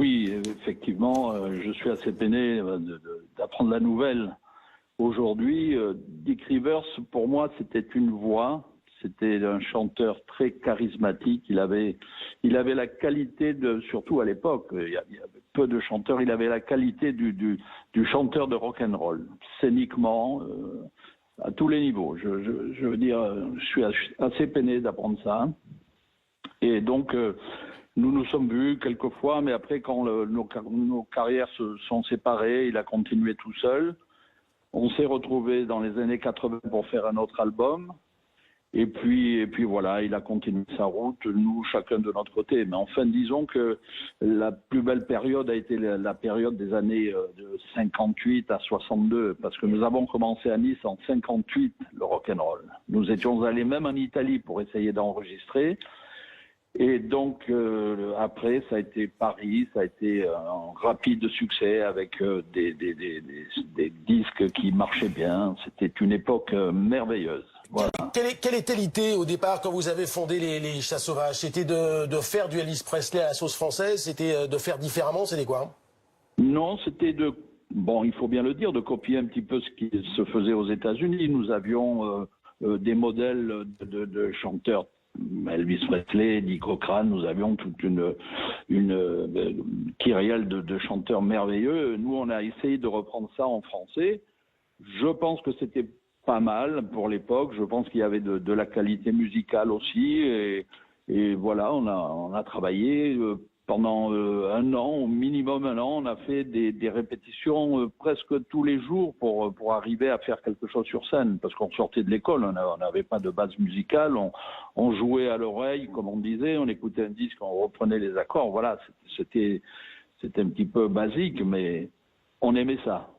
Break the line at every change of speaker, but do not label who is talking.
Oui, effectivement, je suis assez peiné d'apprendre la nouvelle. Aujourd'hui, Dick Rivers, pour moi, c'était une voix. C'était un chanteur très charismatique. Il avait la qualité de, surtout à l'époque, il y avait peu de chanteurs. Il avait la qualité du chanteur de rock and roll, scéniquement, à tous les niveaux. Je veux dire, je suis assez peiné d'apprendre ça. Et donc, nous nous sommes vus quelques fois, mais après, quand nos carrières se sont séparées, il a continué tout seul. On s'est retrouvés dans les années 80 pour faire un autre album. Et puis voilà, il a continué sa route, nous chacun de notre côté. Mais enfin, disons que la plus belle période a été la période des années de 58 à 62, parce que nous avons commencé à Nice en 58, le rock'n'roll. Nous étions allés même en Italie pour essayer d'enregistrer. Et donc, après, ça a été Paris, ça a été un rapide succès avec des disques qui marchaient bien. C'était une époque merveilleuse. Voilà.
Quelle était l'idée au départ quand vous avez fondé les Chats Sauvages? C'était de faire du Elvis Presley à la sauce française? C'était de faire différemment? C'était quoi?
Non, c'était bon, il faut bien le dire, de copier un petit peu ce qui se faisait aux États-Unis. Nous avions des modèles de chanteurs. Elvis Presley, Dick Cochrane, nous avions toute une kyrielle de chanteurs merveilleux. Nous, on a essayé de reprendre ça en français. Je pense que c'était pas mal pour l'époque. Je pense qu'il y avait de la qualité musicale aussi. Et voilà, on a travaillé pendant un an, au minimum un an. On a fait des répétitions presque tous les jours pour arriver à faire quelque chose sur scène. Parce qu'on sortait de l'école, on n'avait pas de base musicale. On jouait à l'oreille, comme on disait. On écoutait un disque, on reprenait les accords. Voilà, c'était un petit peu basique, mais on aimait ça.